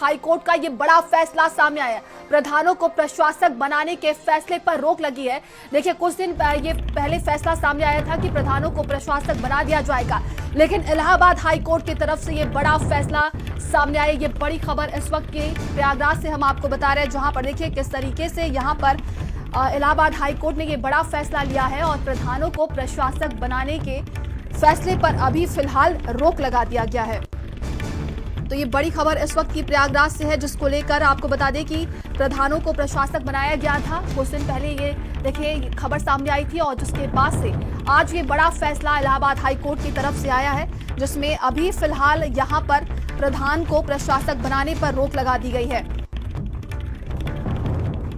High court का ये बड़ा फैसला सामने आया है। प्रधानों को प्रशासक बनाने के फैसले पर रोक लगी है। देखिए, कुछ दिन ये पहले फैसला सामने आया था कि प्रधानों को प्रशासक बना दिया जाएगा, लेकिन इलाहाबाद हाईकोर्ट की तरफ से ये बड़ा फैसला सामने आया। ये बड़ी खबर इस वक्त की प्रयागराज से हम आपको बता रहे हैं, जहां पर देखिए किस तरीके से यहां पर इलाहाबाद हाईकोर्ट ने ये बड़ा फैसला लिया है और प्रधानों को प्रशासक बनाने के फैसले पर अभी फिलहाल रोक लगा दिया गया है। तो ये बड़ी खबर इस वक्त की प्रयागराज से है, जिसको लेकर आपको बता दें कि प्रधानों को प्रशासक बनाया गया था। कुछ दिन पहले ये देखिए खबर सामने आई थी और जिसके बाद से आज ये बड़ा फैसला इलाहाबाद हाईकोर्ट की तरफ से आया है, जिसमें अभी फिलहाल यहाँ पर प्रधान को प्रशासक बनाने पर रोक लगा दी गई है।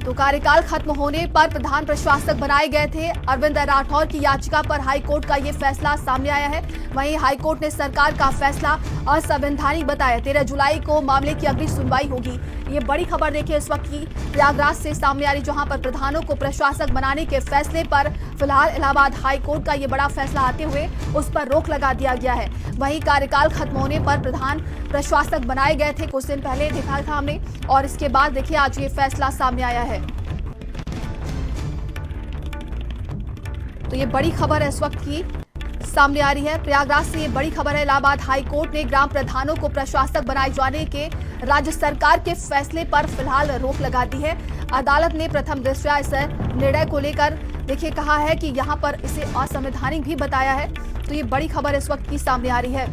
तो कार्यकाल खत्म होने पर प्रधान प्रशासक बनाए गए थे। अरविंद राठौर की याचिका पर हाईकोर्ट का ये फैसला सामने आया है। वहीं हाईकोर्ट ने सरकार का फैसला असंवैधानिक बताया। 13 जुलाई को मामले की अगली सुनवाई होगी। ये बड़ी खबर देखिए इस वक्त की प्रयागराज से सामने आ रही, जहां पर प्रधानों को प्रशासक बनाने के फैसले पर फिलहाल इलाहाबाद हाईकोर्ट का ये बड़ा फैसला आते हुए उस पर रोक लगा दिया गया है। वहीं कार्यकाल खत्म होने पर प्रधान प्रशासक बनाए गए थे, कुछ दिन पहले देखा था हमने, और इसके बाद देखिए आज ये फैसला सामने आया है। तो ये बड़ी खबर इस वक्त की सामने आ रही है प्रयागराज से। ये बड़ी खबर है, इलाहाबाद हाईकोर्ट ने ग्राम प्रधानों को प्रशासक बनाए जाने के राज्य सरकार के फैसले पर फिलहाल रोक लगा दी है। अदालत ने प्रथम दृष्टया इस निर्णय को लेकर देखिए कहा है कि यहां पर इसे असंवैधानिक भी बताया है। तो ये बड़ी खबर इस वक्त की सामने आ रही है।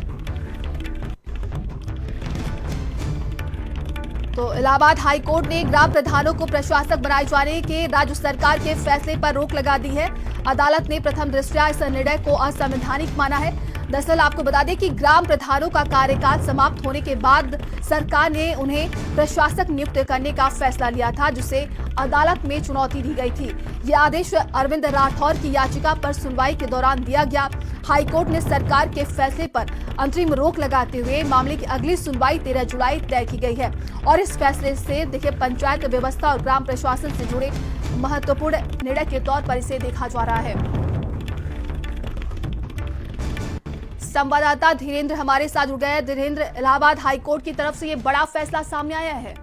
तो इलाहाबाद हाईकोर्ट ने ग्राम प्रधानों को प्रशासक बनाए जाने के राज्य सरकार के फैसले पर रोक लगा दी है। अदालत ने प्रथम दृष्टया इस निर्णय को असंवैधानिक माना है। दरअसल आपको बता दें कि ग्राम प्रधानों का कार्यकाल समाप्त होने के बाद सरकार ने उन्हें प्रशासक नियुक्त करने का फैसला लिया था, जिसे अदालत में चुनौती दी गई थी। यह आदेश अरविंद राठौर की याचिका पर सुनवाई के दौरान दिया गया। हाईकोर्ट ने सरकार के फैसले पर अंतरिम रोक लगाते हुए मामले की अगली सुनवाई 13 जुलाई तय की गई है। और इस फैसले से देखिए पंचायत व्यवस्था और ग्राम प्रशासन से जुड़े महत्वपूर्ण निर्णय के तौर पर इसे देखा जा रहा है। संवाददाता धीरेन्द्र हमारे साथ जुड़ गए। धीरेन्द्र, इलाहाबाद हाईकोर्ट की तरफ से ये बड़ा फैसला सामने आया है।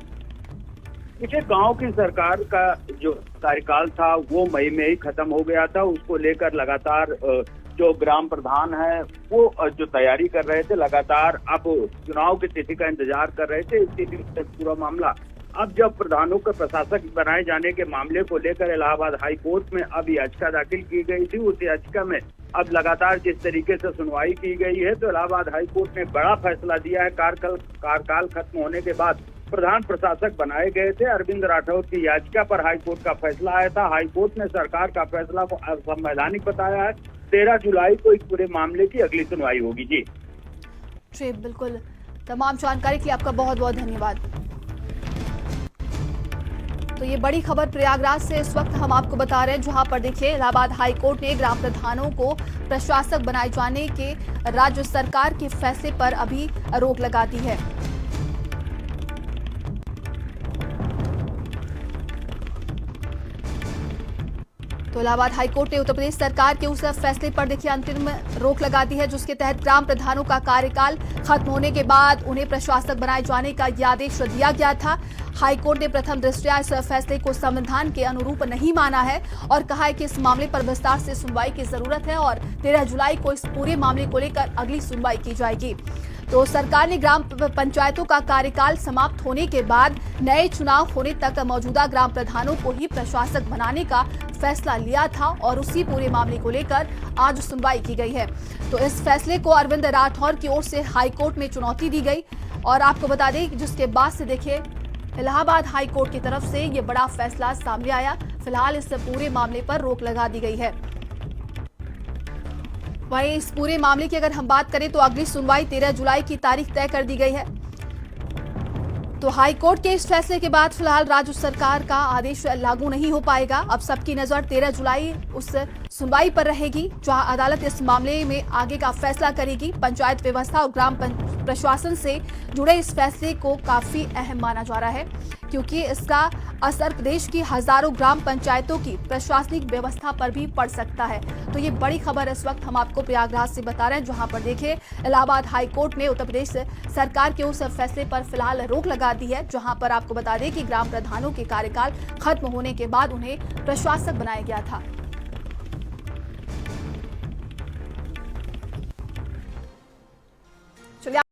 देखिए, गांव की सरकार का जो कार्यकाल था वो मई में ही खत्म हो गया था। उसको लेकर लगातार जो ग्राम प्रधान है वो जो तैयारी कर रहे थे, लगातार अब चुनाव की तिथि का इंतजार कर रहे थे। इसी से पूरा मामला अब जब प्रधानों के प्रशासक बनाए जाने के मामले को लेकर इलाहाबाद हाई कोर्ट में अब याचिका दाखिल की गई थी, उस याचिका में अब लगातार जिस तरीके से सुनवाई की गई है, तो इलाहाबाद हाई कोर्ट ने बड़ा फैसला दिया है। कार्यकाल खत्म होने के बाद प्रधान प्रशासक बनाए गए थे। अरविंद राठौर की याचिका पर हाईकोर्ट का फैसला आया था। हाईकोर्ट ने सरकार का फैसला को असंवैधानिक बताया है। 13 जुलाई को इस पूरे मामले की अगली सुनवाई होगी। जी बिल्कुल, तमाम जानकारी के लिए आपका बहुत बहुत धन्यवाद। तो ये बड़ी खबर प्रयागराज से इस वक्त हम आपको बता रहे हैं, जहां पर देखिए इलाहाबाद हाईकोर्ट ने ग्राम प्रधानों को प्रशासक बनाए जाने के राज्य सरकार के फैसले पर अभी रोक लगा दी है। तो इलाहाबाद हाईकोर्ट ने उत्तर प्रदेश सरकार के उस फैसले पर देखिए अंतरिम रोक लगा दी है, जिसके तहत ग्राम प्रधानों का कार्यकाल खत्म होने के बाद उन्हें प्रशासक बनाए जाने का यह आदेश दिया गया था। हाईकोर्ट ने प्रथम दृष्टया इस फैसले को संविधान के अनुरूप नहीं माना है और कहा है कि इस मामले पर विस्तार से सुनवाई की जरूरत है और 13 जुलाई को इस पूरे मामले को लेकर अगली सुनवाई की जाएगी। तो सरकार ने ग्राम पंचायतों का कार्यकाल समाप्त होने के बाद नए चुनाव होने तक मौजूदा ग्राम प्रधानों को ही प्रशासक बनाने का फैसला लिया था और उसी पूरे मामले को लेकर आज सुनवाई की गई है। तो इस फैसले को अरविंद राठौर की ओर से हाईकोर्ट में चुनौती दी गई और आपको बता दें जिसके बाद से देखिए इलाहाबाद हाईकोर्ट की तरफ से ये बड़ा फैसला सामने आया। फिलहाल इस पूरे मामले पर रोक लगा दी गई है। वहीं इस पूरे मामले की अगर हम बात करें तो अगली सुनवाई 13 जुलाई की तारीख तय कर दी गई है। तो हाईकोर्ट के इस फैसले के बाद फिलहाल राज्य सरकार का आदेश लागू नहीं हो पाएगा। अब सबकी नजर 13 जुलाई उस सुनवाई पर रहेगी, जहां अदालत इस मामले में आगे का फैसला करेगी। पंचायत व्यवस्था और ग्राम प्रशासन से जुड़े इस फैसले को काफी अहम माना जा रहा है, क्योंकि इसका असर प्रदेश की हजारों ग्राम पंचायतों की प्रशासनिक व्यवस्था पर भी पड़ सकता है। तो ये बड़ी खबर इस वक्त हम आपको प्रयागराज से बता रहे हैं, जहां पर देखिए इलाहाबाद हाई कोर्ट ने उत्तर प्रदेश सरकार के उस फैसले पर फिलहाल रोक लगा दी है, जहां पर आपको बता दें कि ग्राम प्रधानों के कार्यकाल खत्म होने के बाद उन्हें प्रशासक बनाया गया था। चलिए